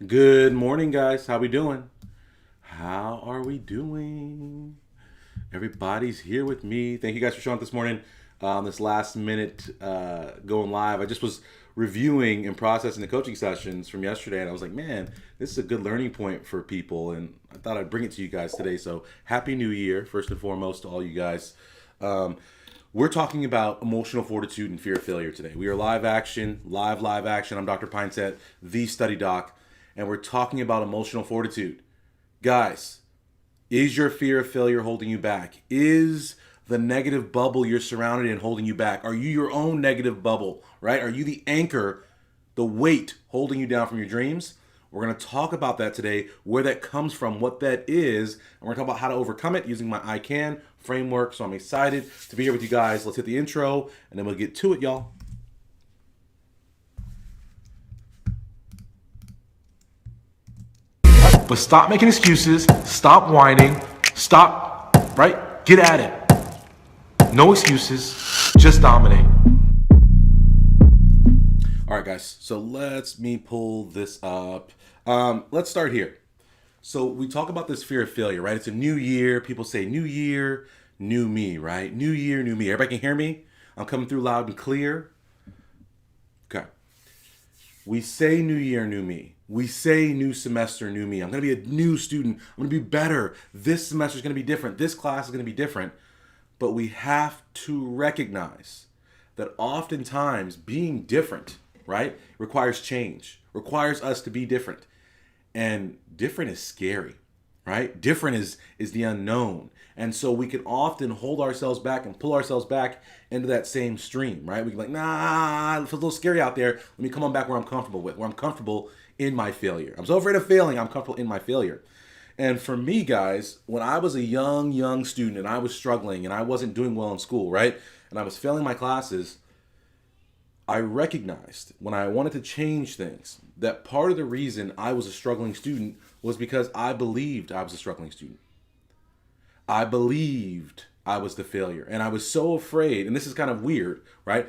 Good morning, guys. How we doing? How are we doing? Everybody's here with me. Thank you guys for showing up this morning on this last minute going live. I just was reviewing and processing the coaching sessions from yesterday, and I was like, man, this is a good learning point for people, and I thought I'd bring it to you guys today. So, Happy New Year, first and foremost, to all you guys. Um, we're talking about emotional fortitude and fear of failure today. We are live action. I'm Dr. Pinesett, the study doc, and we're talking about emotional fortitude. Guys, is your fear of failure holding you back? Is the negative bubble you're surrounded in holding you back? Are you your own negative bubble, right? Are you the anchor, the weight holding you down from your dreams? We're going to talk about that today, where that comes from, what that is, and we're going to talk about how to overcome it using my I Can framework. So I'm excited to be here with you guys. Let's hit the intro, and then we'll get to it, y'all. But stop making excuses, stop whining, stop, right? Get at it. No excuses, just dominate. All right, guys, so let me pull this up. Let's start here. So we talk about this fear of failure, right? It's a new year. People say new year, new me, right? New year, new me. Everybody can hear me? I'm coming through loud and clear. Okay. We say new year, new me. We say new semester, new me. I'm going to be a new student. I'm going to be better. This semester is going to be different. This class is going to be different. But we have to recognize that oftentimes being different, right, requires change, requires us to be different. And different is scary, right? Different is the unknown. And so we can often hold ourselves back and pull ourselves back into that same stream, right? We can like, nah, it feels a little scary out there. Let me come on back where I'm comfortable with, where I'm comfortable in my failure. I'm so afraid of failing, I'm comfortable in my failure. And for me, guys, when I was a young student and I was struggling and I wasn't doing well in school, right? And I was failing my classes, I recognized when I wanted to change things that part of the reason I was a struggling student was because I believed I was a struggling student. I believed I was the failure. And I was so afraid, and this is kind of weird, right?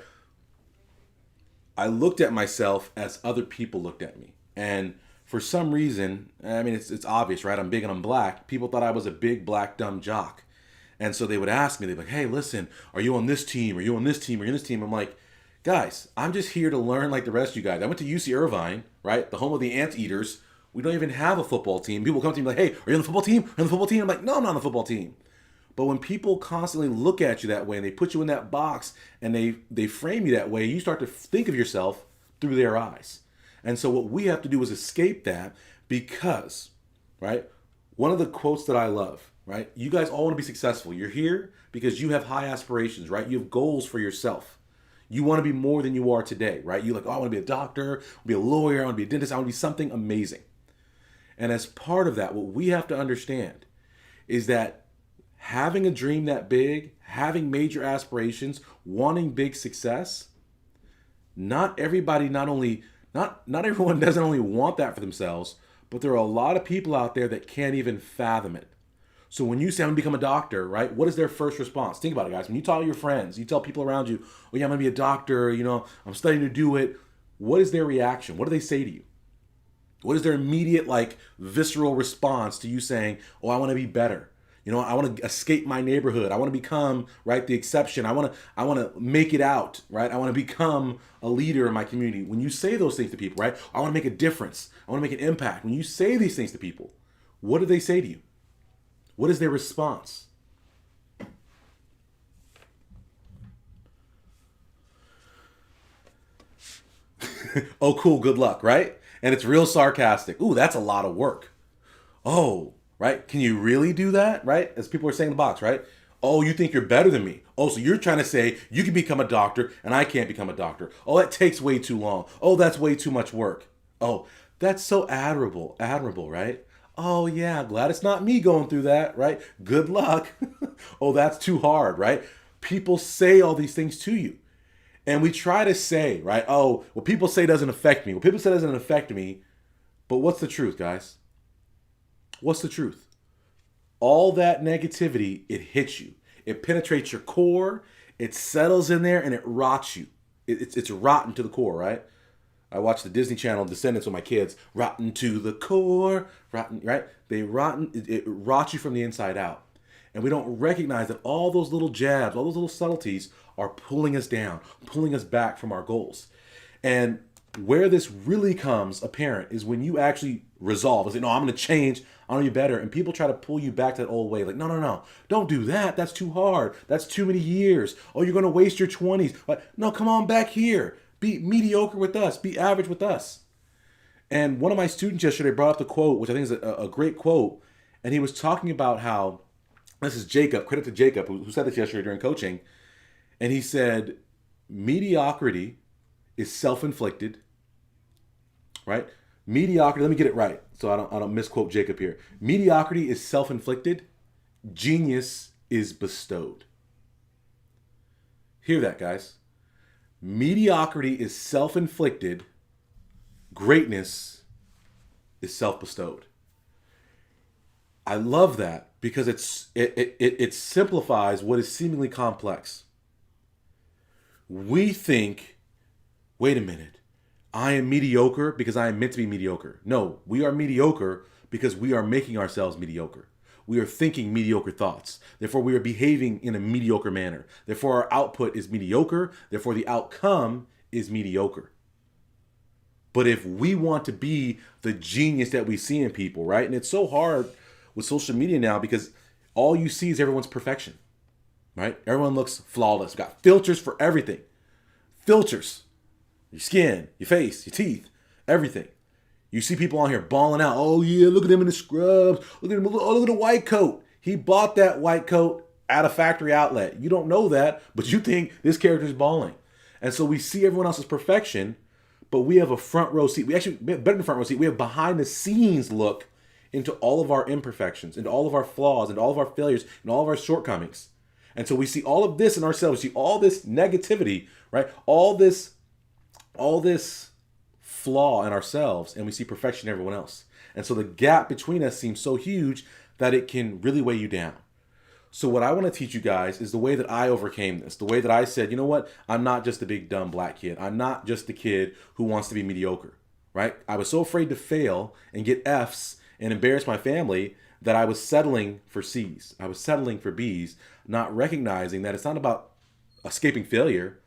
I looked at myself as other people looked at me. And for some reason, I mean, it's obvious, right? I'm big and I'm black. People thought I was a big, black, dumb jock. And so they would ask me, they'd be like, hey, listen, are you on this team? Are you on this team? Are you on this team? I'm like, guys, I'm just here to learn like the rest of you guys. I went to UC Irvine, right? The home of the anteaters. We don't even have a football team. People come to me like, hey, are you on the football team? Are you on the football team? I'm like, no, I'm not on the football team. But when people constantly look at you that way and they put you in that box and they frame you that way, you start to think of yourself through their eyes. And so what we have to do is escape that because, right, one of the quotes that I love, right, you guys all want to be successful. You're here because you have high aspirations, right? You have goals for yourself. You want to be more than you are today, right? You're like, oh, I want to be a doctor, I want to be a lawyer, I want to be a dentist, I want to be something amazing. And as part of that, what we have to understand is that having a dream that big, having major aspirations, wanting big success, not everybody, not everyone doesn't only want that for themselves, but there are a lot of people out there that can't even fathom it. So when you say I'm gonna become a doctor, right? What is their first response? Think about it, guys. When you tell your friends, you tell people around you, oh yeah, I'm gonna be a doctor, I'm studying to do it. What is their reaction? What do they say to you? What is their immediate, like, visceral response to you saying, oh, I wanna be better? I want to escape my neighborhood. I want to become, right, the exception. I want to make it out, right? I want to become a leader in my community. When you say those things to people, right? I want to make a difference. I want to make an impact. When you say these things to people, what do they say to you? What is their response? Oh, cool, good luck, right? And it's real sarcastic. Ooh, that's a lot of work. Oh, right? Can you really do that, right? As people are saying in the box, right? Oh, you think you're better than me. Oh, so you're trying to say you can become a doctor and I can't become a doctor. Oh, that takes way too long. Oh, that's way too much work. Oh, that's so admirable, right? Oh, yeah, glad it's not me going through that, right? Good luck. Oh, that's too hard, right? People say all these things to you. And we try to say, right? Oh, what people say doesn't affect me. What people say doesn't affect me. But what's the truth, guys? What's the truth? All that negativity, it hits you. It penetrates your core. It settles in there and it rots you. It's rotten to the core, right? I watch the Disney Channel Descendants with my kids. Rotten to the core, rotten, right? It rots you from the inside out. And we don't recognize that all those little jabs, all those little subtleties are pulling us down, pulling us back from our goals. And where this really comes apparent is when you actually resolve and say, no, I'm going to change. I'm going to be better. And people try to pull you back to that old way. Like, no, don't do that. That's too hard. That's too many years. Oh, you're going to waste your 20s. But no, come on back here. Be mediocre with us. Be average with us. And one of my students yesterday brought up the quote, which I think is a great quote. And he was talking about how, this is Jacob, credit to Jacob, who said this yesterday during coaching. And he said, mediocrity is self-inflicted, right? Mediocrity, let me get it right so I don't misquote Jacob here. Mediocrity is self-inflicted. Genius is bestowed. Hear that, guys. Mediocrity is self-inflicted. Greatness is self-bestowed. I love that because it simplifies what is seemingly complex. We think, wait a minute, I am mediocre because I am meant to be mediocre. No, we are mediocre because we are making ourselves mediocre. We are thinking mediocre thoughts. Therefore, we are behaving in a mediocre manner. Therefore, our output is mediocre. Therefore, the outcome is mediocre. But if we want to be the genius that we see in people, right? And it's so hard with social media now because all you see is everyone's perfection, right? Everyone looks flawless. We've got filters for everything. Filters. Your skin, your face, your teeth, everything. You see people on here balling out. Oh yeah, look at him in the scrubs. Look at him. Oh, look at the white coat. He bought that white coat at a factory outlet. You don't know that, but you think this character is balling. And so we see everyone else's perfection, but we have a front row seat. We actually, better than front row seat, we have behind the scenes look into all of our imperfections, into all of our flaws, into all of our failures, and all of our shortcomings. And so we see all of this in ourselves. We see all this negativity, right? All this flaw in ourselves, and we see perfection in everyone else. And so the gap between us seems so huge that it can really weigh you down. So what I want to teach you guys is the way that I overcame this, the way that I said, you know what? I'm not just a big dumb black kid. I'm not just the kid who wants to be mediocre, right? I was so afraid to fail and get F's and embarrass my family that I was settling for C's. I was settling for B's, not recognizing that it's not about escaping failure.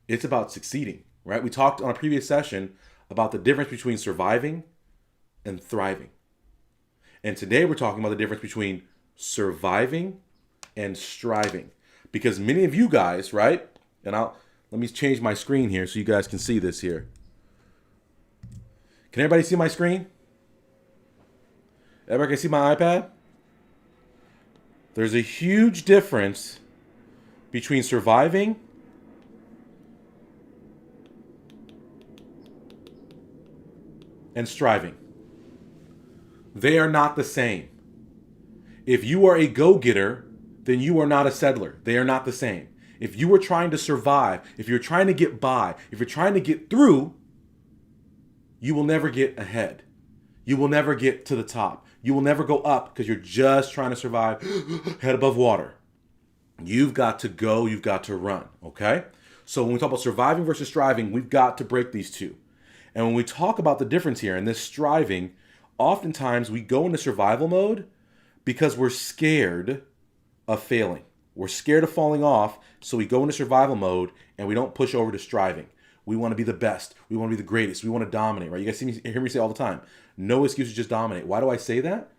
It's about succeeding, right? We talked on a previous session about the difference between surviving and thriving. And today we're talking about the difference between surviving and striving. Because many of you guys, right? And let me change my screen here so you guys can see this here. Can everybody see my screen? Everybody can see my iPad? There's a huge difference between surviving and striving. They are not the same. If you are a go-getter, then you are not a settler. They are not the same. If you are trying to survive, if you're trying to get by, if you're trying to get through, you will never get ahead. You will never get to the top. You will never go up because you're just trying to survive head above water. You've got to go, you've got to run, okay? So when we talk about surviving versus striving, we've got to break these two. And when we talk about the difference here and this striving, oftentimes we go into survival mode because we're scared of failing. We're scared of falling off, so we go into survival mode and we don't push over to striving. We want to be the best. We want to be the greatest. We want to dominate, right? You guys hear me say all the time, no excuses, just dominate. Why do I say that?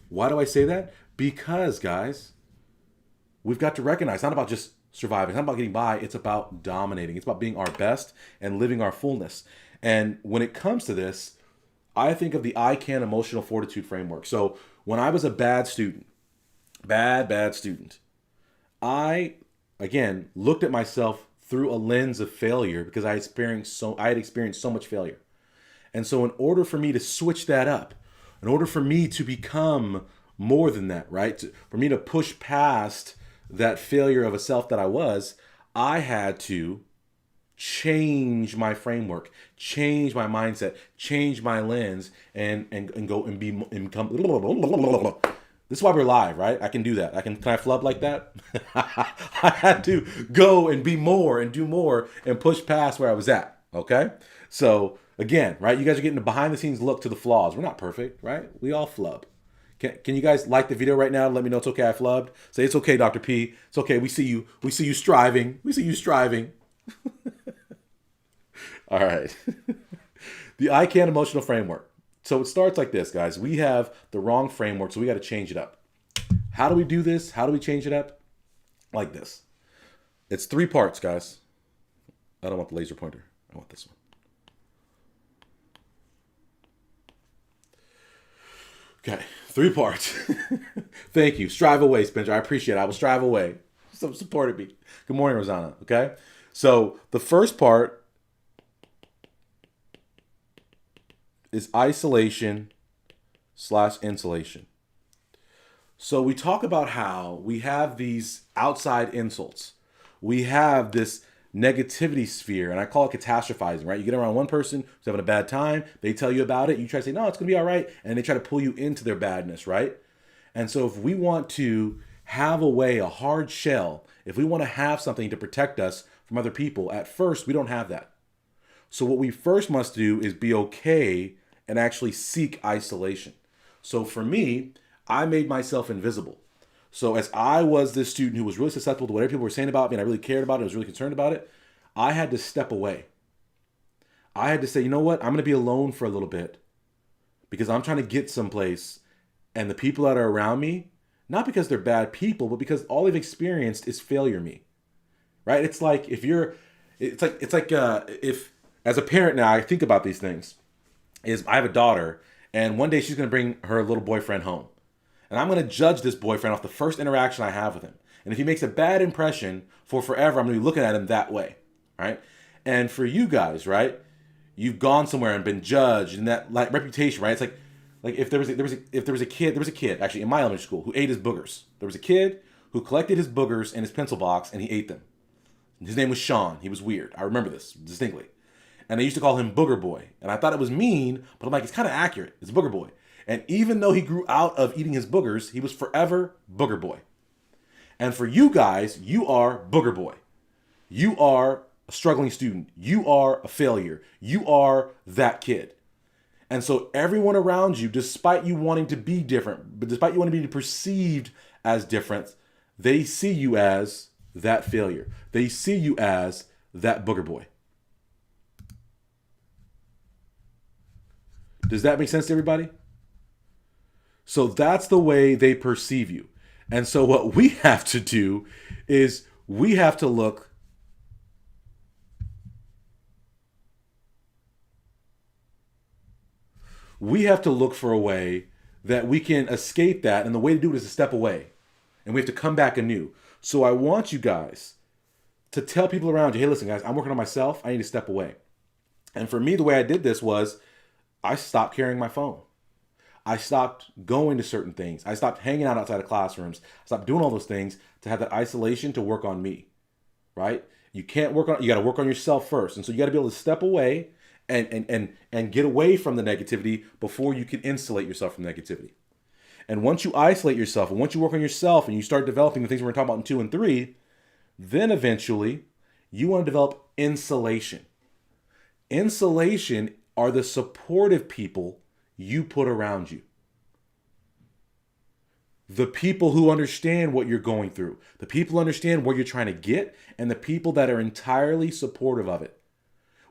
Why do I say that? Because, guys, we've got to recognize it's not about just surviving. It's not about getting by. It's about dominating. It's about being our best and living our fullness. And when it comes to this, I think of the I Can emotional fortitude framework. So when I was a bad student, bad student, I, again, looked at myself through a lens of failure because I had experienced so much failure. And so in order for me to switch that up, in order for me to become more than that, right? For me to push past that failure of a self that I was, I had to change my framework, change my mindset, change my lens, and go and become. This is why we're live, right? I can do that. Can I flub like that? I had to go and be more and do more and push past where I was at. Okay, so Again, right? You guys are getting a behind the scenes look to the flaws. We're not perfect, right? We all flub. Can you guys like the video right now and let me know it's okay I flubbed? Say it's okay, Dr. P. It's okay. We see you. We see you striving. We see you striving. All right. The ICANN emotional framework. So it starts like this, guys. We have the wrong framework, so we got to change it up. How do we do this? How do we change it up? Like this. It's 3 parts, guys. I don't want the laser pointer. I want this one. Okay, 3 parts. Thank you. Strive away, Spencer. I appreciate it. I will strive away. So supported me. Good morning, Rosanna. Okay, so the first part is isolation/insulation. So we talk about how we have these outside insults. We have this negativity sphere, and I call it catastrophizing, right? You get around one person who's having a bad time, they tell you about it, you try to say, no, it's gonna be all right, and they try to pull you into their badness, right? And so if we want to have a hard shell, if we want to have something to protect us from other people, at first, we don't have that. So what we first must do is be okay and actually seek isolation. So for me, I made myself invisible. So as I was this student who was really susceptible to whatever people were saying about me, and I really cared about it, I was really concerned about it, I had to step away. I had to say, you know what? I'm going to be alone for a little bit because I'm trying to get someplace, and the people that are around me, not because they're bad people, but because all they've experienced is failure me, right? It's like if as a parent now, I think about these things, is I have a daughter, and one day she's going to bring her little boyfriend home. And I'm going to judge this boyfriend off the first interaction I have with him. And if he makes a bad impression for forever, I'm going to be looking at him that way, right? And for you guys, right, you've gone somewhere and been judged, and that like reputation, right? It's like if there was a kid actually in my elementary school who ate his boogers. There was a kid who collected his boogers in his pencil box and he ate them. His name was Sean. He was weird. I remember this distinctly. And they used to call him Booger Boy. And I thought it was mean, but I'm like, it's kind of accurate. It's Booger Boy. And even though he grew out of eating his boogers, he was forever Booger Boy. And for you guys, you are Booger Boy. You are a struggling student. You are a failure. You are that kid. And so everyone around you, despite you wanting to be different, but despite you wanting to be perceived as different, they see you as that failure. They see you as that Booger Boy. Does that make sense to everybody? So that's the way they perceive you. And so what we have to do is we have to look for a way that we can escape that. And the way to do it is to step away. And we have to come back anew. So I want you guys to tell people around you, hey, listen, guys, I'm working on myself. I need to step away. And for me, the way I did this was I stopped carrying my phone. I stopped going to certain things. I stopped hanging out outside of classrooms. I stopped doing all those things to have that isolation to work on me, right? You got to work on yourself first. And so you got to be able to step away and get away from the negativity before you can insulate yourself from negativity. And once you isolate yourself and once you work on yourself and you start developing the things we're going to talk about in 2 and 3, then eventually you want to develop insulation. Insulation are the supportive people you put around you. The people who understand what you're going through, the people who understand where you're trying to get, and the people that are entirely supportive of it.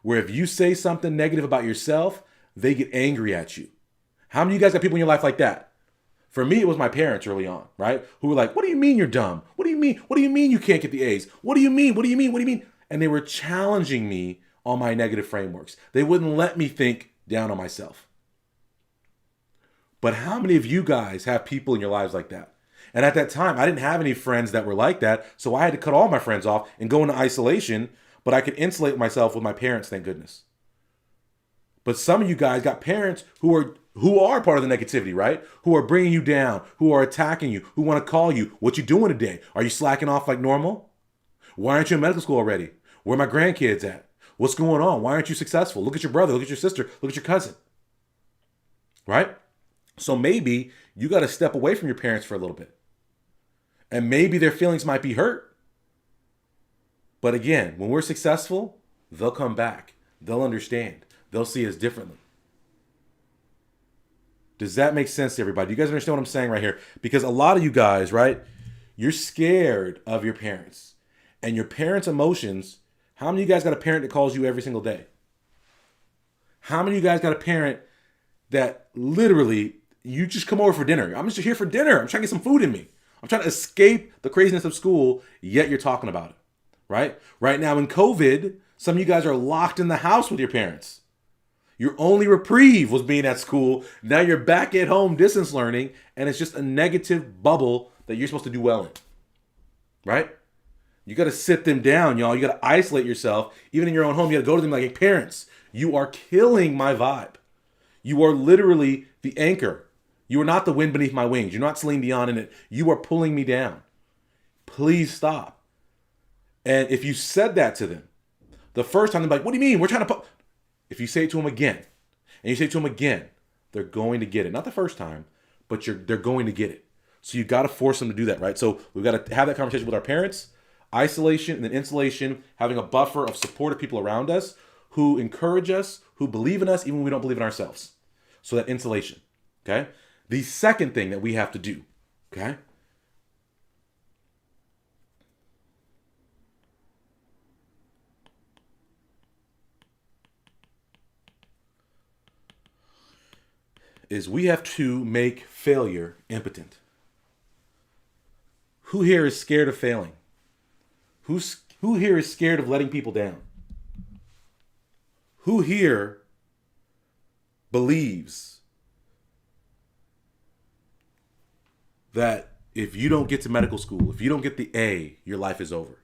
Where if you say something negative about yourself, they get angry at you. How many of you guys got people in your life like that? For me, it was my parents early on, right? Who were like, what do you mean you're dumb? What do you mean? What do you mean you can't get the A's? What do you mean? What do you mean? What do you mean? And they were challenging me on my negative frameworks. They wouldn't let me think down on myself. But how many of you guys have people in your lives like that? And at that time, I didn't have any friends that were like that, so I had to cut all my friends off and go into isolation, but I could insulate myself with my parents, thank goodness. But some of you guys got parents who are part of the negativity, right? Who are bringing you down, who are attacking you, who want to call you, what you doing today? Are you slacking off like normal? Why aren't you in medical school already? Where are my grandkids at? What's going on? Why aren't you successful? Look at your brother, look at your sister, look at your cousin, right? So maybe you got to step away from your parents for a little bit. And maybe their feelings might be hurt. But again, when we're successful, they'll come back. They'll understand. They'll see us differently. Does that make sense to everybody? Do you guys understand what I'm saying right here? Because a lot of you guys, right, you're scared of your parents. And your parents' emotions, how many of you guys got a parent that calls you every single day? How many of you guys got a parent that literally, you just come over for dinner? I'm just here for dinner. I'm trying to get some food in me. I'm trying to escape the craziness of school, yet you're talking about it, right? Right now in COVID, some of you guys are locked in the house with your parents. Your only reprieve was being at school. Now you're back at home distance learning, and it's just a negative bubble that you're supposed to do well in, right? You got to sit them down, y'all. You got to isolate yourself. Even in your own home, you got to go to them like, hey, parents, you are killing my vibe. You are literally the anchor. You are not the wind beneath my wings. You're not Celine Dion in it. You are pulling me down. Please stop. And if you said that to them, the first time they're like, what do you mean? We're trying to... If you say it to them again, and you say it to them again, they're going to get it. Not the first time, but they're going to get it. So you got to force them to do that, right? So we've got to have that conversation with our parents, isolation and then insulation, having a buffer of supportive people around us who encourage us, who believe in us, even when we don't believe in ourselves. So that insulation, okay? The second thing that we have to do, okay? Is we have to make failure impotent. Who here is scared of failing? Who here is scared of letting people down? Who here believes that if you don't get to medical school, if you don't get the A, your life is over?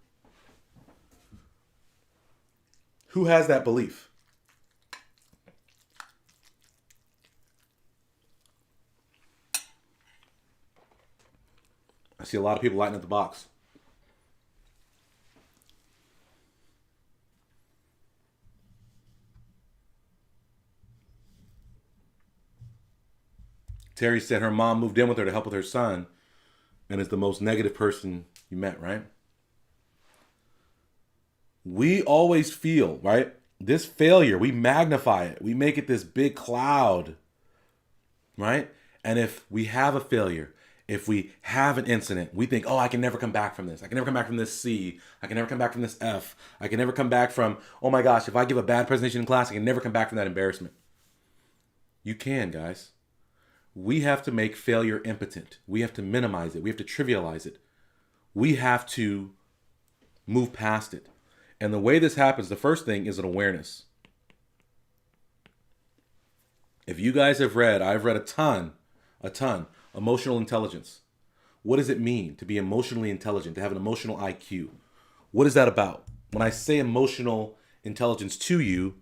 Who has that belief? I see a lot of people lighting up the box. Terry said her mom moved in with her to help with her son and is the most negative person you met, right? We always feel, right? This failure, we magnify it. We make it this big cloud, right? And if we have a failure, if we have an incident, we think, oh, I can never come back from this. I can never come back from this C. I can never come back from this F. I can never come back from, oh my gosh, if I give a bad presentation in class, I can never come back from that embarrassment. You can, guys. We have to make failure impotent. We have to minimize it. We have to trivialize it. We have to move past it. And the way this happens, the first thing is an awareness. If you guys have read, I've read a ton, emotional intelligence. What does it mean to be emotionally intelligent, to have an emotional IQ? What is that about? When I say emotional intelligence to you,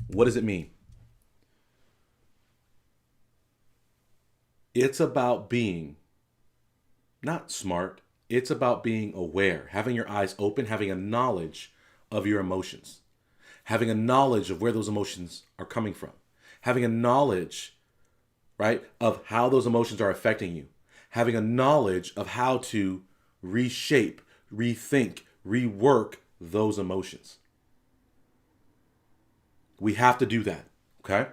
what does it mean? It's about being not smart. It's about being aware, having your eyes open, having a knowledge of your emotions, having a knowledge of where those emotions are coming from, having a knowledge, right, of how those emotions are affecting you, having a knowledge of how to reshape, rethink, rework those emotions. We have to do that, okay?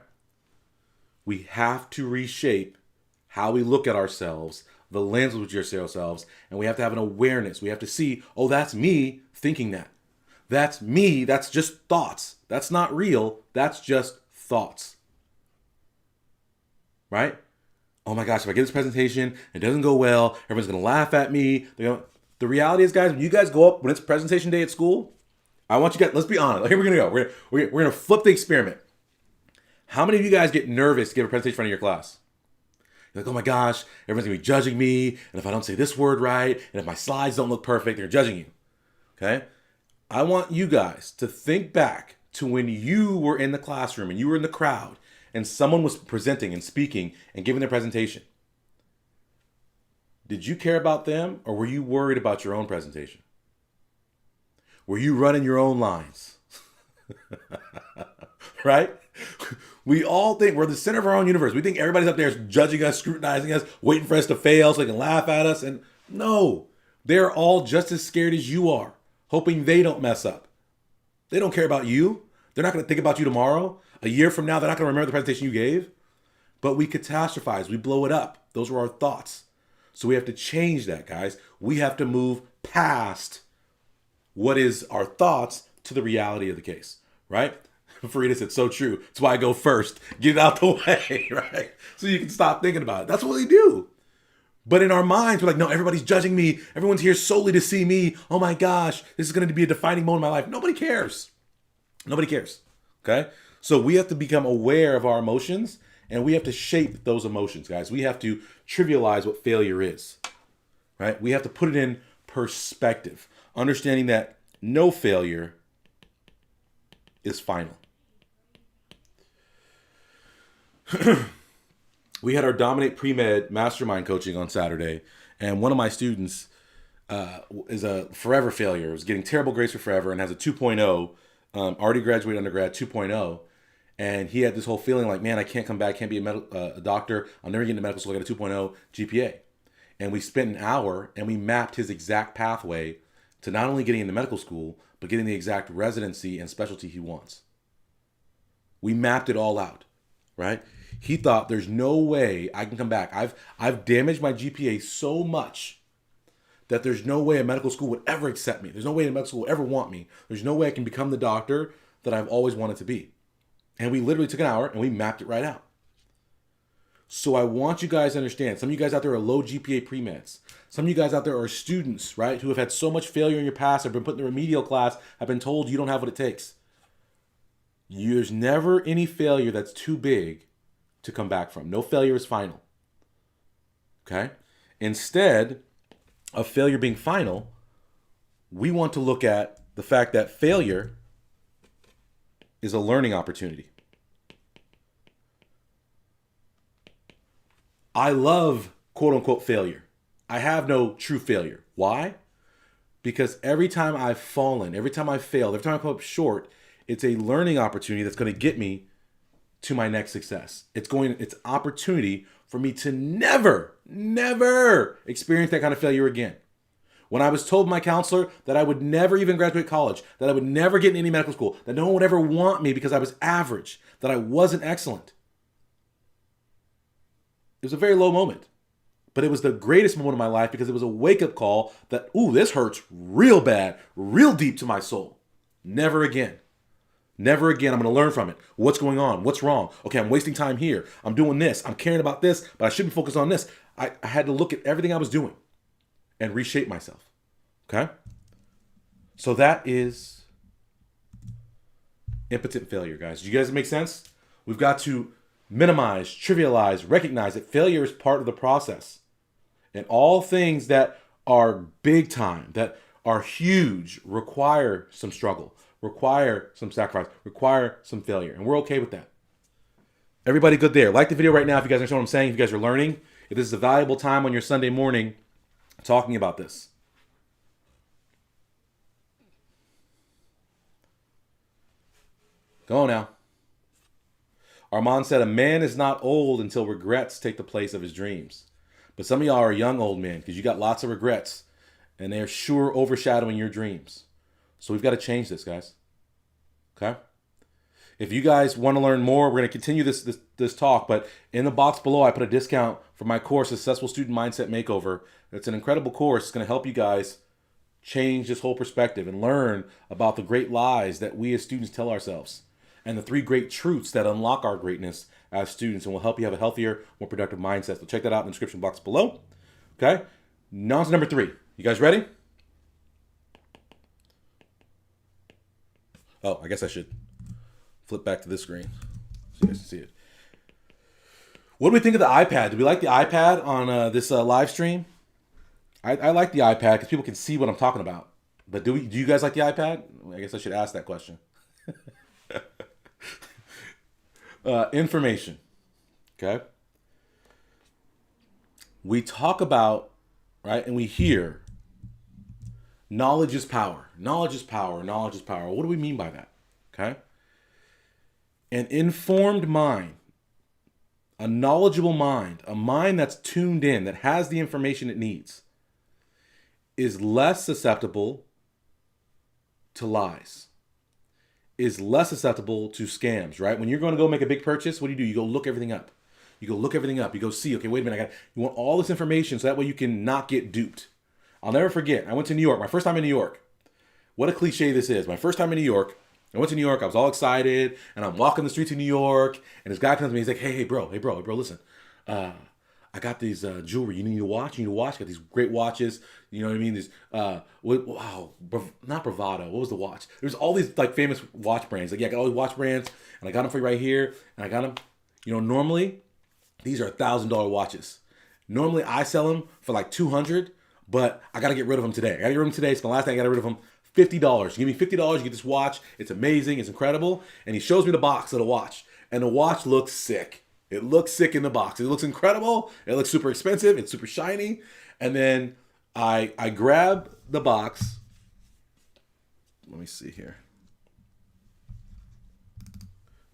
We have to reshape how we look at ourselves, the lens with which we see ourselves, and we have to have an awareness. We have to see, oh, that's me thinking that. That's me, that's just thoughts. That's not real, that's just thoughts. Right? Oh my gosh, if I give this presentation, it doesn't go well, everyone's gonna laugh at me. The reality is, guys, when you guys go up, when it's presentation day at school, I want you guys, let's be honest. Here we're gonna go. We're gonna flip the experiment. How many of you guys get nervous to give a presentation in front of your class? You're like, oh my gosh, everyone's gonna be judging me, and if I don't say this word right, and if my slides don't look perfect, they're judging you. Okay? I want you guys to think back to when you were in the classroom and you were in the crowd and someone was presenting and speaking and giving their presentation. Did you care about them, or were you worried about your own presentation? Were you running your own lines? Right? We all think we're the center of our own universe. We think everybody's up there judging us, scrutinizing us, waiting for us to fail so they can laugh at us. And no, they're all just as scared as you are, hoping they don't mess up. They don't care about you. They're not going to think about you tomorrow. A year from now, they're not going to remember the presentation you gave. But we catastrophize. We blow it up. Those were our thoughts. So we have to change that, guys. We have to move past what is our thoughts to the reality of the case, right? Farida said, so true. That's why I go first. Get it out the way, right? So you can stop thinking about it. That's what we do. But in our minds, we're like, no, everybody's judging me. Everyone's here solely to see me. Oh my gosh, this is going to be a defining moment in my life. Nobody cares. Nobody cares, okay? So we have to become aware of our emotions, and we have to shape those emotions, guys. We have to trivialize what failure is, right? We have to put it in perspective, understanding that no failure is final. We had our Dominate Premed mastermind coaching on Saturday, and one of my students is a forever failure. Was getting terrible grades for forever and has a 2.0, already graduated undergrad, 2.0. And he had this whole feeling like, man, I can't come back, can't be a doctor. I'll never get into medical school. I got a 2.0 GPA. And we spent an hour and we mapped his exact pathway to not only getting into medical school, but getting the exact residency and specialty he wants. We mapped it all out, right? He thought there's no way I can come back. I've damaged my GPA so much that there's no way a medical school would ever accept me. There's no way a medical school will ever want me. There's no way I can become the doctor that I've always wanted to be. And we literally took an hour and we mapped it right out. So I want you guys to understand, some of you guys out there are low GPA pre-meds. Some of you guys out there are students, right, who have had so much failure in your past, have been put in the remedial class, have been told you don't have what it takes. There's never any failure that's too big to come back from. No failure is final. Okay? Instead of failure being final, we want to look at the fact that failure is a learning opportunity. I love quote unquote failure. I have no true failure. Why? Because every time I've fallen, every time I've failed, every time I come up short, it's a learning opportunity that's going to get me to my next success. It's opportunity for me to never experience that kind of failure again. When I was told by my counselor that I would never even graduate college, that I would never get in any medical school, that no one would ever want me because I was average, that I wasn't excellent. It was a very low moment, but it was the greatest moment of my life because it was a wake-up call that, ooh, this hurts real bad, real deep to my soul. Never again. Never again. I'm going to learn from it. What's going on? What's wrong? Okay, I'm wasting time here. I'm doing this. I'm caring about this, but I should be focused on this. I had to look at everything I was doing and reshape myself. Okay? So that is impotent failure, guys. Do you guys make sense? We've got to minimize, trivialize, recognize that failure is part of the process. And all things that are big time, that are huge, require some struggle, require some sacrifice, require some failure. And we're okay with that. Everybody good there. Like the video right now if you guys understand what I'm saying, if you guys are learning. If this is a valuable time on your Sunday morning talking about this. Go on now. Armand said, a man is not old until regrets take the place of his dreams. But some of y'all are young old men because you got lots of regrets and they're sure overshadowing your dreams. So we've got to change this, guys. Okay? If you guys want to learn more, we're going to continue this talk, but in the box below, I put a discount for my course, Successful Student Mindset Makeover. It's an incredible course. It's going to help you guys change this whole perspective and learn about the great lies that we as students tell ourselves and the 3 great truths that unlock our greatness as students and will help you have a healthier, more productive mindset. So check that out in the description box below. Okay? Now to number 3. You guys ready? Oh, I guess I should flip back to this screen so you guys can see it. What do we think of the iPad? Do we like the iPad on this live stream? I like the iPad because people can see what I'm talking about. But do you guys like the iPad? I guess I should ask that question. Information. Okay. We talk about, right, and we hear knowledge is power. Knowledge is power. Knowledge is power. What do we mean by that? Okay. An informed mind, a knowledgeable mind, a mind that's tuned in, that has the information it needs, is less susceptible to lies, is less susceptible to scams, right? When you're going to go make a big purchase, what do? You go look everything up. You go look everything up. You go see, okay, wait a minute, you want all this information so that way you can not get duped. I'll never forget, I went to New York, my first time in New York. What a cliche this is. My first time in New York, I went to New York, I was all excited, and I'm walking the streets of New York, and this guy comes to me, he's like, hey, bro, listen. I got these jewelry. You need to watch. I got these great watches. You know what I mean? These not Bravado. What was the watch? There's all these like famous watch brands. Like, yeah, I got all these watch brands, and I got them for you right here. And I got them. You know, normally these are $1,000 watches. Normally I sell them for like $200, but I gotta get rid of them today. It's my last day. I got rid of them. $50. You give me $50. You get this watch. It's amazing. It's incredible. And he shows me the box of the watch, and the watch looks sick. It looks sick in the box. It looks incredible. It looks super expensive. It's super shiny. And then I grab the box. Let me see here.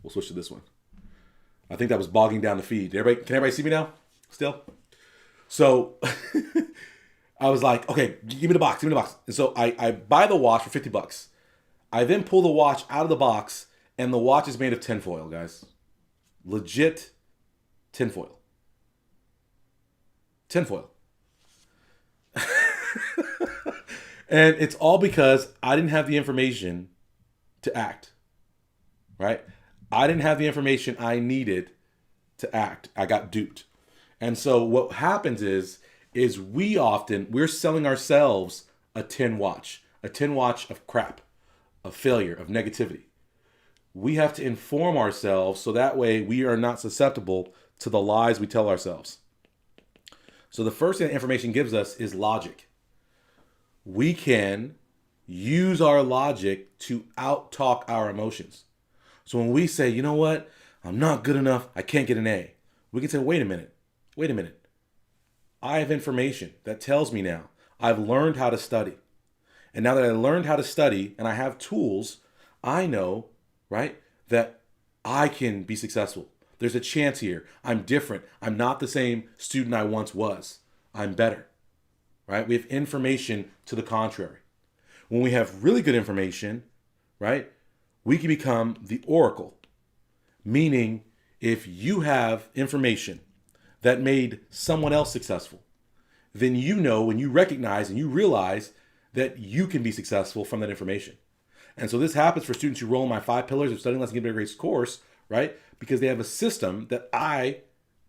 We'll switch to this one. I think that was bogging down the feed. Can everybody see me now? Still? So I was like, okay, give me the box. And so I buy the watch for $50. I then pull the watch out of the box, and the watch is made of tinfoil, guys. Legit tinfoil. And it's all because I didn't have the information to act, right? I didn't have the information I needed to act. I got duped. And so what happens is we're selling ourselves a tin watch of crap, of failure, of negativity. We have to inform ourselves so that way we are not susceptible to the lies we tell ourselves. So the first thing that information gives us is logic. We can use our logic to out-talk our emotions. So when we say, you know what, I'm not good enough, I can't get an A, we can say, wait a minute. I have information that tells me now I've learned how to study. And now that I learned how to study and I have tools, I know, right, that I can be successful. There's a chance here. I'm different. I'm not the same student I once was. I'm better, right? We have information to the contrary. When we have really good information, right, we can become the oracle. Meaning, if you have information that made someone else successful, then you know and you recognize and you realize that you can be successful from that information. And so this happens for students who roll in my 5 pillars of studying less and getting better grades course, right? Because they have a system that I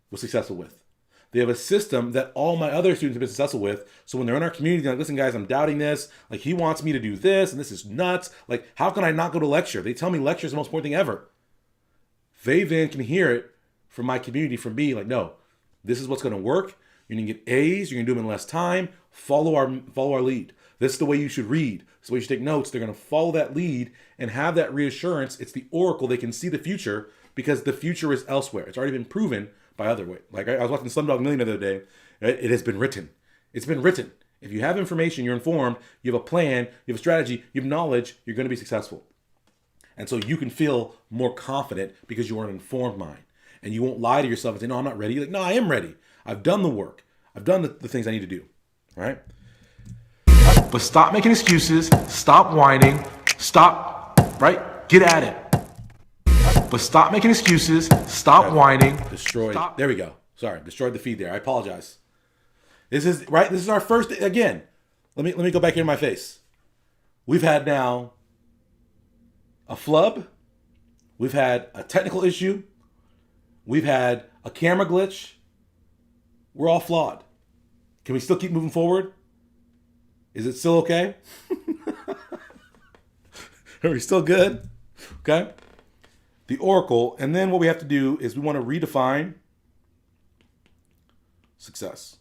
was successful with. They have a system that all my other students have been successful with. So when they're in our community, they're like, listen, guys, I'm doubting this. Like, he wants me to do this, and this is nuts. Like, how can I not go to lecture? They tell me lecture is the most important thing ever. They then can hear it from my community, from me, like, no, this is what's going to work. You're going to get A's. You're going to do them in less time. Follow our lead. This is the way you should read. This is the way you should take notes. They're going to follow that lead and have that reassurance. It's the oracle. They can see the future because the future is elsewhere. It's already been proven by other ways. Like, I was watching Slumdog Millionaire the other day. It has been written. It's been written. If you have information, you're informed, you have a plan, you have a strategy, you have knowledge, you're going to be successful. And so you can feel more confident because you are an informed mind. And you won't lie to yourself and say, no, I'm not ready. You're like, no, I am ready. I've done the work. I've done the things I need to do. All right? But stop making excuses. Stop whining. Stop, right? Get at it. But stop making excuses. Stop whining. Destroyed. Stop. There we go. Sorry, destroyed the feed there. I apologize. This is right. This is our first. Again, let me go back into my face. We've had now a flub. We've had a technical issue. We've had a camera glitch. We're all flawed. Can we still keep moving forward? Is it still okay? Are we still good? Okay. The oracle, and then what we have to do is we want to redefine success.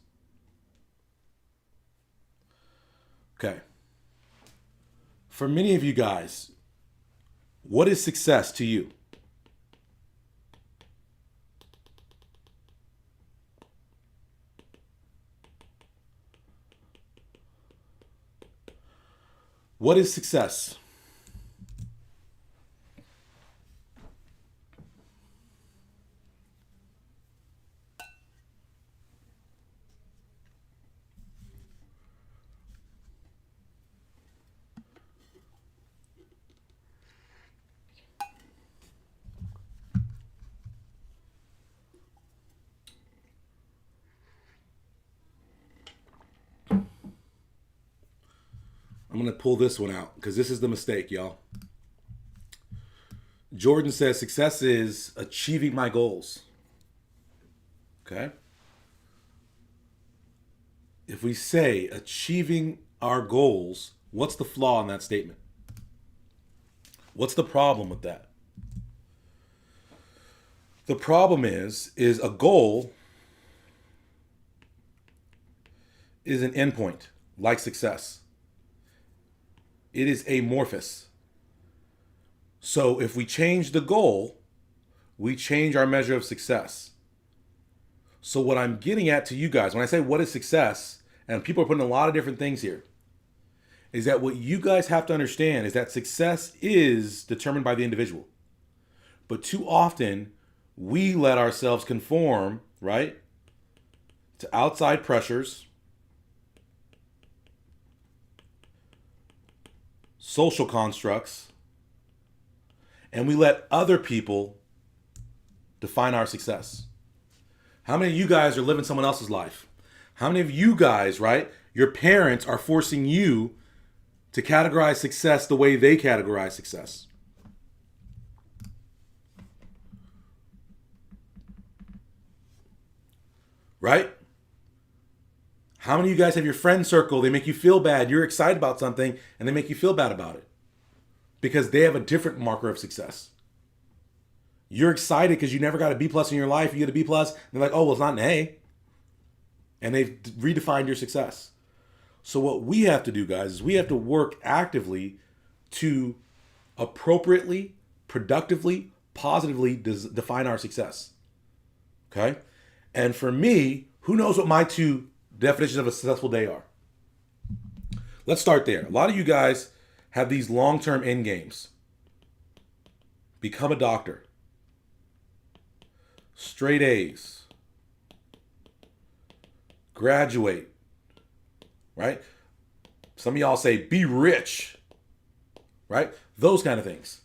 Okay. For many of you guys, what is success to you? What is success? I'm going to pull this one out because this is the mistake, y'all. Jordan says success is achieving my goals. Okay? If we say achieving our goals, what's the flaw in that statement? What's the problem with that? The problem is a goal is an endpoint, like success. It is amorphous. So if we change the goal, we change our measure of success. So what I'm getting at to you guys, when I say what is success, and people are putting a lot of different things here, is that what you guys have to understand is that success is determined by the individual. But too often, we let ourselves conform, right, to outside pressures, social constructs, and we let other people define our success. How many of you guys are living someone else's life? How many of you guys, right, your parents are forcing you to categorize success the way they categorize success? Right? How many of you guys have your friend circle? They make you feel bad. You're excited about something and they make you feel bad about it because they have a different marker of success. You're excited because you never got a B plus in your life. You get a B plus. And they're like, oh, well, it's not an A. And they've redefined your success. So what we have to do, guys, is we have to work actively to appropriately, productively, positively define our success. Okay? And for me, who knows what my two definitions of a successful day are? Let's start there. A lot of you guys have these long-term end games. Become a doctor. Straight A's. Graduate. Right? Some of y'all say, be rich. Right? Those kind of things.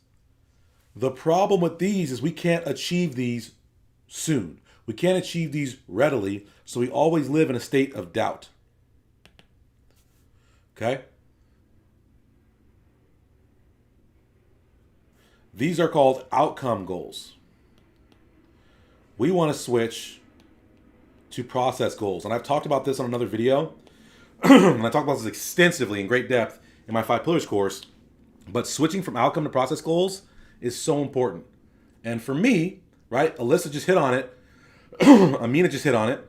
The problem with these is we can't achieve these soon. We can't achieve these readily, so we always live in a state of doubt. Okay? These are called outcome goals. We want to switch to process goals. And I've talked about this on another video. And I talk about this extensively in great depth in my 5 Pillars course. But switching from outcome to process goals is so important. And for me, right, Alyssa just hit on it. Amina just hit on it.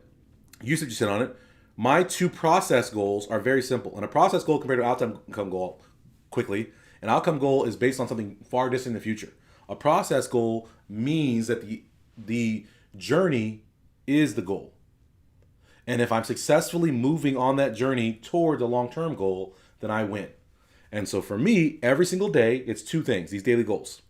Yusuf just hit on it. My 2 process goals are very simple. And a process goal compared to an outcome goal, quickly, an outcome goal is based on something far distant in the future. A process goal means that the journey is the goal. And if I'm successfully moving on that journey toward the long-term goal, then I win. And so for me, every single day, it's 2 things, these daily goals.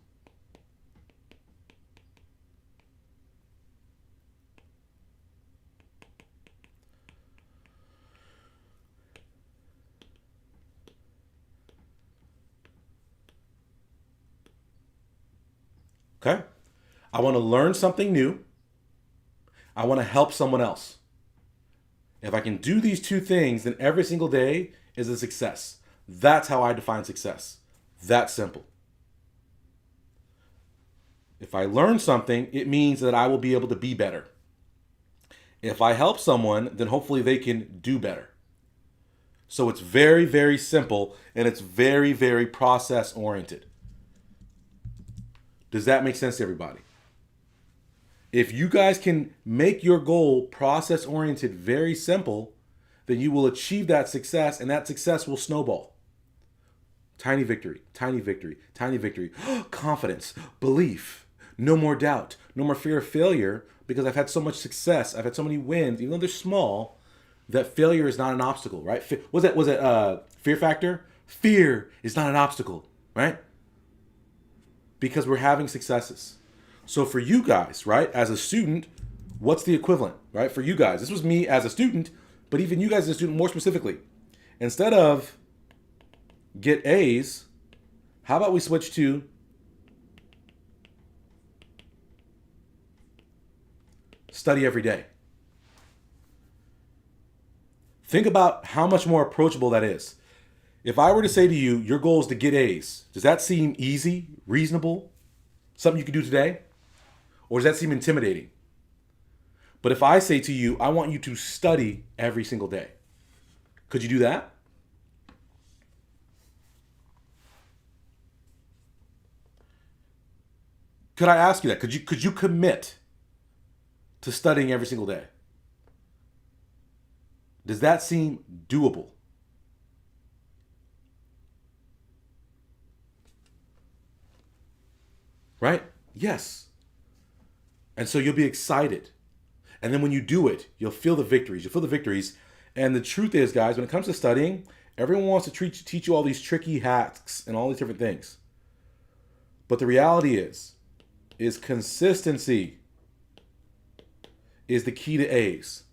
Okay? I want to learn something new. I want to help someone else. If I can do these 2 things, then every single day is a success. That's how I define success. That simple. If I learn something, it means that I will be able to be better. If I help someone, then hopefully they can do better. So it's very, very simple, and it's very, very process-oriented. Does that make sense to everybody? If you guys can make your goal process-oriented very simple, then you will achieve that success, and that success will snowball. Tiny victory, tiny victory, tiny victory. Confidence, belief, no more doubt, no more fear of failure, because I've had so much success, I've had so many wins, even though they're small, that failure is not an obstacle, right? Was it Fear Factor? Fear is not an obstacle, right? Because we're having successes. So for you guys, right, as a student, what's the equivalent, right? For you guys, this was me as a student, but even you guys as a student more specifically. Instead of get A's, how about we switch to study every day? Think about how much more approachable that is. If I were to say to you, your goal is to get A's, does that seem easy, reasonable, something you could do today? Or does that seem intimidating? But if I say to you, I want you to study every single day, could you do that? Could I ask you that? Could you commit to studying every single day? Does that seem doable? Right? Yes. And so you'll be excited. And then when you do it, you'll feel the victories. You'll feel the victories. And the truth is, guys, when it comes to studying, everyone wants to teach you all these tricky hacks and all these different things. But the reality is consistency is the key to A's.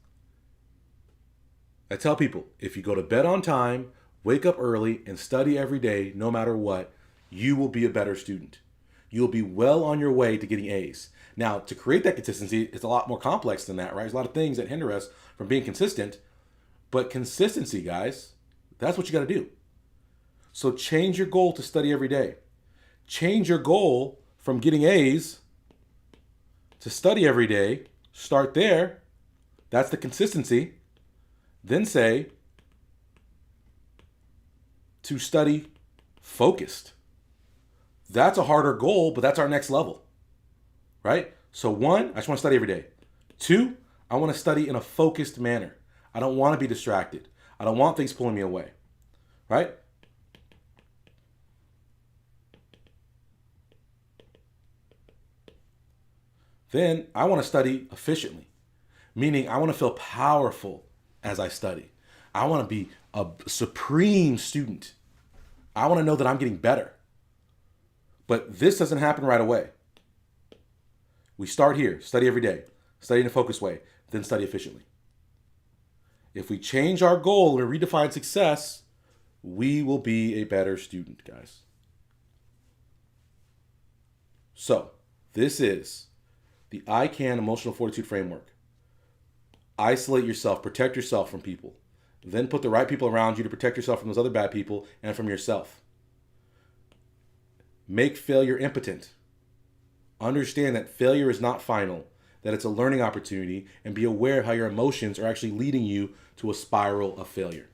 I tell people, if you go to bed on time, wake up early, and study every day, no matter what, you will be a better student. You'll be well on your way to getting A's. Now, to create that consistency, it's a lot more complex than that, right? There's a lot of things that hinder us from being consistent. But consistency, guys, that's what you got to do. So change your goal to study every day. Change your goal from getting A's to study every day. Start there. That's the consistency. Then say to study focused. That's a harder goal, but that's our next level, right? So 1, I just want to study every day. 2, I want to study in a focused manner. I don't want to be distracted. I don't want things pulling me away, right? Then I want to study efficiently, meaning I want to feel powerful as I study. I want to be a supreme student. I want to know that I'm getting better. But this doesn't happen right away. We start here, study every day, study in a focused way, then study efficiently. If we change our goal and redefine success, we will be a better student, guys. So, this is the I Can Emotional Fortitude Framework. Isolate yourself, protect yourself from people. Then put the right people around you to protect yourself from those other bad people and from yourself. Make failure impotent. Understand that failure is not final, that it's a learning opportunity, and be aware of how your emotions are actually leading you to a spiral of failure.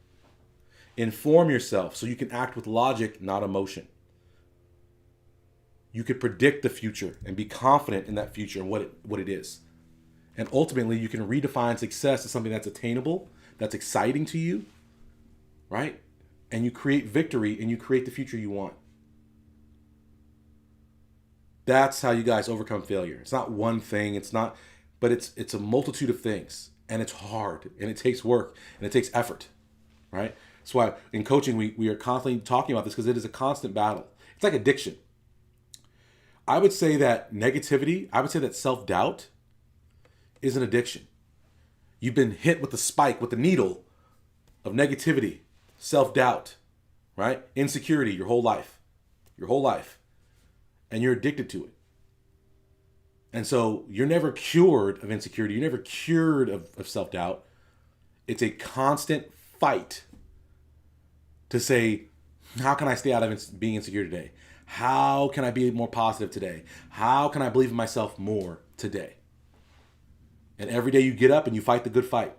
Inform yourself so you can act with logic, not emotion. You could predict the future and be confident in that future and what it is. And ultimately, you can redefine success as something that's attainable, that's exciting to you, right? And you create victory and you create the future you want. That's how you guys overcome failure. It's not one thing, but it's a multitude of things. And it's hard, and it takes work, and it takes effort, right? That's why in coaching, we are constantly talking about this because it is a constant battle. It's like addiction. I would say that self-doubt is an addiction. You've been hit with the spike, with the needle of negativity, self-doubt, right? Insecurity your whole life. And you're addicted to it. And so you're never cured of insecurity. You're never cured of self-doubt. It's a constant fight to say, how can I stay out of being insecure today? How can I be more positive today? How can I believe in myself more today? And every day you get up and you fight the good fight.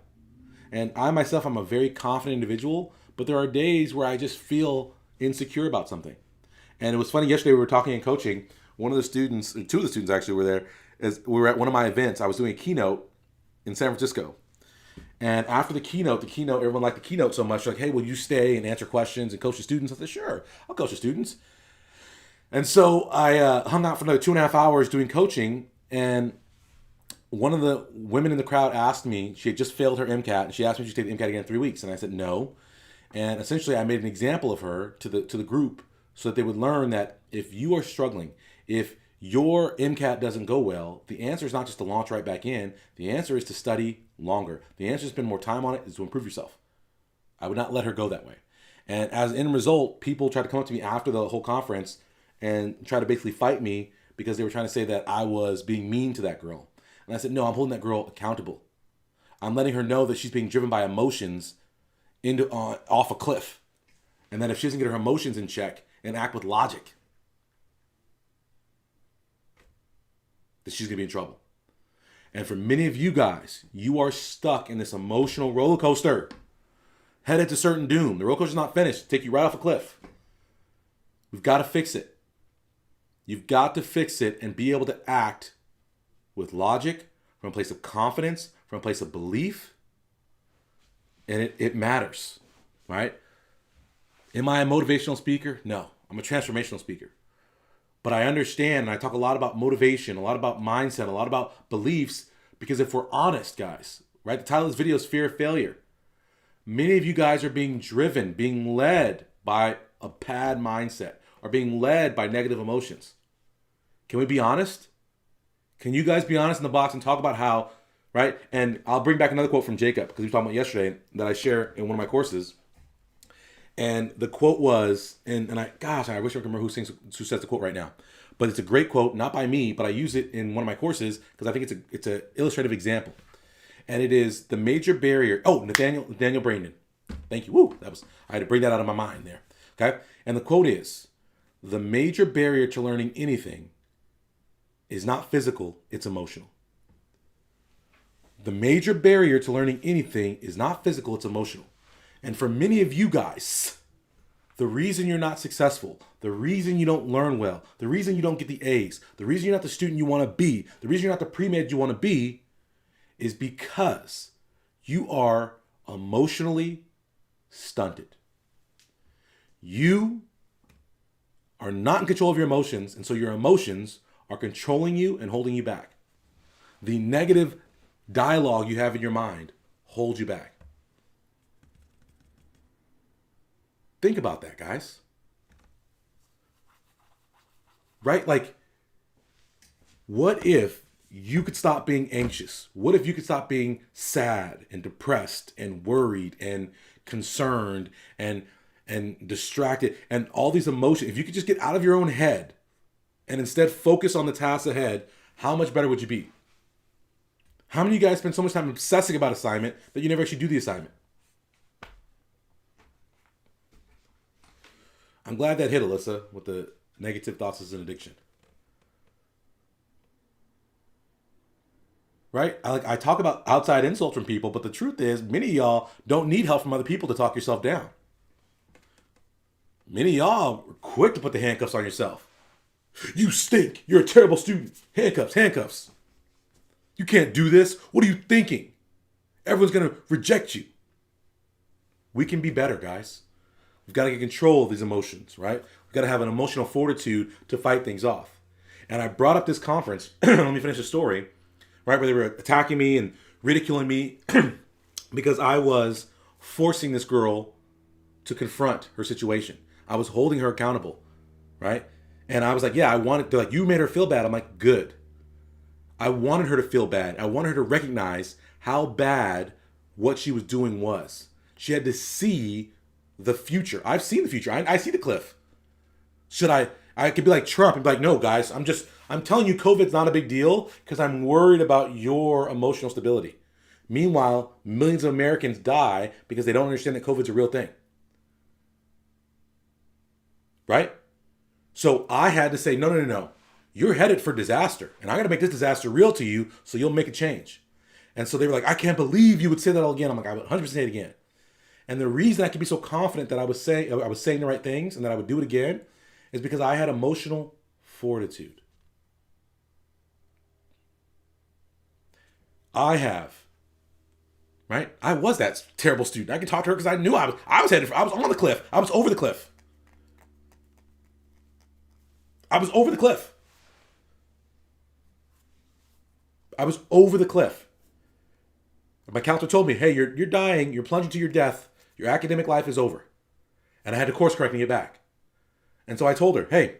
And I'm a very confident individual, but there are days where I just feel insecure about something. And it was funny, yesterday we were talking in coaching, two of the students actually were there, as we were at one of my events. I was doing a keynote in San Francisco. And after the keynote, everyone liked the keynote so much, like, hey, will you stay and answer questions and coach the students? I said, sure, I'll coach the students. And so I hung out for another 2.5 hours doing coaching, and one of the women in the crowd asked me, she had just failed her MCAT, and she asked me if she'd take the MCAT again in 3 weeks. And I said, no. And essentially I made an example of her to the group so that they would learn that if you are struggling, if your MCAT doesn't go well, the answer is not just to launch right back in. The answer is to study longer. The answer is to spend more time on it, is to improve yourself. I would not let her go that way. And as an end result, people tried to come up to me after the whole conference and try to basically fight me because they were trying to say that I was being mean to that girl. And I said, no, I'm holding that girl accountable. I'm letting her know that she's being driven by emotions off a cliff. And then if she doesn't get her emotions in check and act with logic, then she's going to be in trouble. And for many of you guys, you are stuck in this emotional roller coaster, headed to certain doom. The roller coaster's not finished. Take you right off a cliff. We've got to fix it. You've got to fix it and be able to act with logic, from a place of confidence, from a place of belief. And it matters, right? Am I a motivational speaker? No, I'm a transformational speaker. But I understand, and I talk a lot about motivation, a lot about mindset, a lot about beliefs, because if we're honest, guys, right? The title of this video is Fear of Failure. Many of you guys are being driven, being led by a bad mindset, or being led by negative emotions. Can we be honest? Can you guys be honest in the box and talk about how, right? And I'll bring back another quote from Jacob, because we were talking about yesterday, that I share in one of my courses. And the quote was, I wish I could remember who says the quote right now. But it's a great quote, not by me, but I use it in one of my courses because I think it's an illustrative example. And it is the major barrier. Oh, Nathaniel Brandon. Thank you. Woo, I had to bring that out of my mind there. Okay. And the quote is, the major barrier to learning anything is not physical, it's emotional. The major barrier to learning anything is not physical, it's emotional. And for many of you guys, the reason you're not successful, the reason you don't learn well, the reason you don't get the A's, the reason you're not the student you want to be, the reason you're not the pre-med you want to be, is because you are emotionally stunted. You are not in control of your emotions, and so your emotions are controlling you and holding you back. The negative dialogue you have in your mind holds you back. Think about that, guys. Right? Like, what if you could stop being anxious? What if you could stop being sad and depressed and worried and concerned and distracted and all these emotions? If you could just get out of your own head and instead focus on the tasks ahead, how much better would you be? How many of you guys spend so much time obsessing about assignment that you never actually do the assignment? I'm glad that hit, Alyssa, with the negative thoughts as an addiction. Right? I talk about outside insults from people, but the truth is, many of y'all don't need help from other people to talk yourself down. Many of y'all are quick to put the handcuffs on yourself. You stink. You're a terrible student. Handcuffs, handcuffs. You can't do this. What are you thinking? Everyone's going to reject you. We can be better, guys. We've got to get control of these emotions, right? We've got to have an emotional fortitude to fight things off. And I brought up this conference, let me finish the story, right, where they were attacking me and ridiculing me because I was forcing this girl to confront her situation. I was holding her accountable, right? And I was like, they're like, you made her feel bad. I'm like, good. I wanted her to feel bad. I wanted her to recognize how bad what she was doing was. She had to see the future. I've seen the future. I see the cliff. Should I could be like Trump and be like, no, guys, I'm telling you COVID's not a big deal because I'm worried about your emotional stability. Meanwhile, millions of Americans die because they don't understand that COVID's a real thing. Right? So I had to say, no. You're headed for disaster. And I'm going to make this disaster real to you so you'll make a change. And so they were like, I can't believe you would say that all again. I'm like, I would 100% say it again. And the reason I could be so confident that I was saying the right things and that I would do it again is because I had emotional fortitude. I have, right? I was that terrible student. I could talk to her because I knew I was on the cliff. I was over the cliff. I was over the cliff. My counselor told me, hey, you're dying. You're plunging to your death. Your academic life is over. And I had to course correct and get back. And so I told her, hey,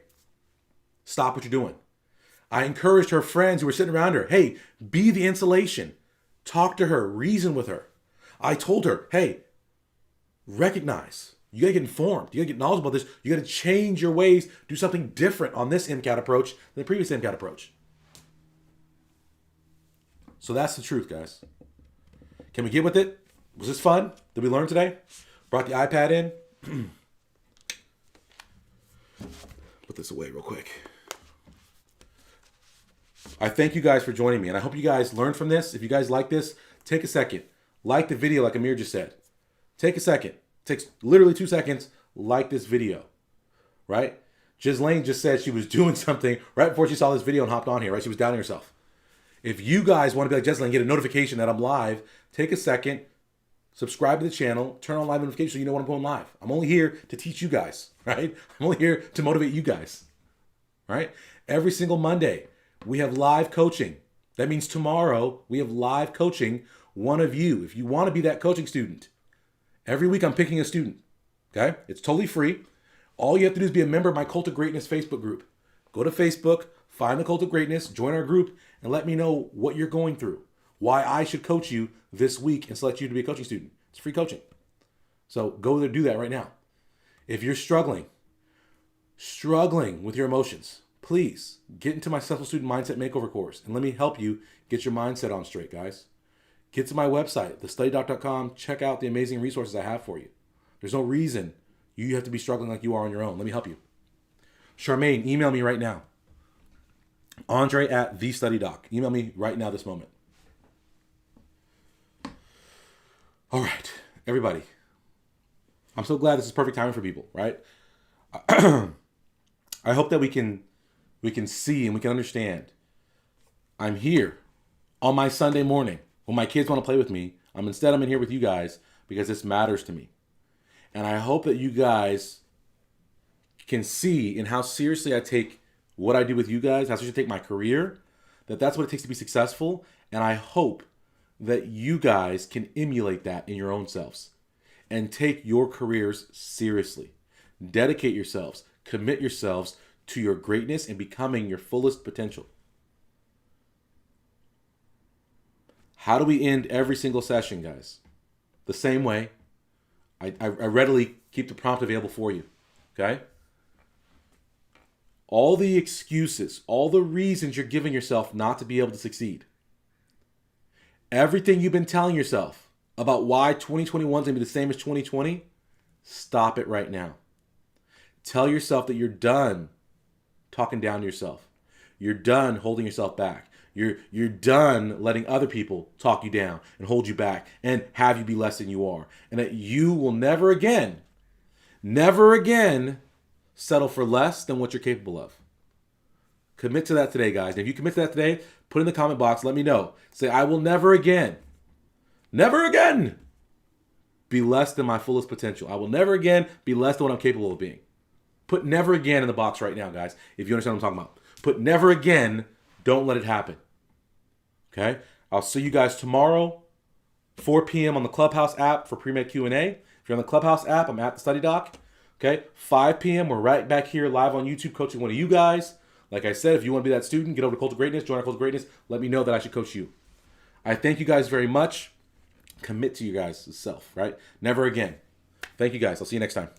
stop what you're doing. I encouraged her friends who were sitting around her, hey, be the insulation. Talk to her, reason with her. I told her, hey, recognize. You gotta get informed. You gotta get knowledgeable about this. You gotta change your ways, do something different on this MCAT approach than the previous MCAT approach. So that's the truth, guys. Can we get with it? Was this fun? Did we learn today? Brought the iPad in. this away real quick. I thank you guys for joining me, and I hope you guys learned from this. If you guys like this, take a second. Like the video like Amir just said. Take a second. Takes literally 2 seconds. Like this video, right? Ghislaine just said she was doing something right before she saw this video and hopped on here, right? She was doubting herself. If you guys want to be like Ghislaine, get a notification that I'm live, take a second, subscribe to the channel, turn on live notifications so you know when I'm going live. I'm only here to teach you guys, right? I'm only here to motivate you guys, right? Every single Monday, we have live coaching. That means tomorrow we have live coaching, one of you. If you want to be that coaching student, every week I'm picking a student, okay? It's totally free. All you have to do is be a member of my Cult of Greatness Facebook group. Go to Facebook, find the Cult of Greatness, join our group, and let me know what you're going through, why I should coach you this week and select you to be a coaching student. It's free coaching. So go there, do that right now. If you're struggling with your emotions, please get into my Successful Student Mindset Makeover course and let me help you get your mindset on straight, guys. Get to my website, thestudydoc.com. Check out the amazing resources I have for you. There's no reason you have to be struggling like you are on your own. Let me help you. Charmaine, email me right now. Andre at thestudydoc. Email me right now this moment. All right, everybody. I'm so glad this is perfect timing for people, right? I hope that we can see and we can understand. I'm here on my Sunday morning when my kids want to play with me. I'm in here with you guys because this matters to me. And I hope that you guys can see in how seriously I take what I do with you guys, how seriously I take my career, that's what it takes to be successful. And I hope that you guys can emulate that in your own selves and take your careers seriously. Dedicate yourselves, commit yourselves to your greatness and becoming your fullest potential. How do we end every single session, guys? The same way. I readily keep the prompt available for you, okay? All the excuses, all the reasons you're giving yourself not to be able to succeed, everything you've been telling yourself about why 2021 is going to be the same as 2020, stop it right now. Tell yourself that you're done talking down to yourself. You're done holding yourself back. You're done letting other people talk you down and hold you back and have you be less than you are. And that you will never again settle for less than what you're capable of. Commit to that today, guys. And if you commit to that today, put in the comment box, let me know. Say, I will never again be less than my fullest potential. I will never again be less than what I'm capable of being. Put never again in the box right now, guys, if you understand what I'm talking about. Put never again, don't let it happen. Okay? I'll see you guys tomorrow, 4 p.m. on the Clubhouse app for Premed Q&A. If you're on the Clubhouse app, I'm at the Study Doc. Okay? 5 p.m., we're right back here live on YouTube coaching one of you guys. Like I said, if you want to be that student, get over to Cult of Greatness, join our Cult of Greatness. Let me know that I should coach you. I thank you guys very much. Commit to you guys' self, right? Never again. Thank you guys. I'll see you next time.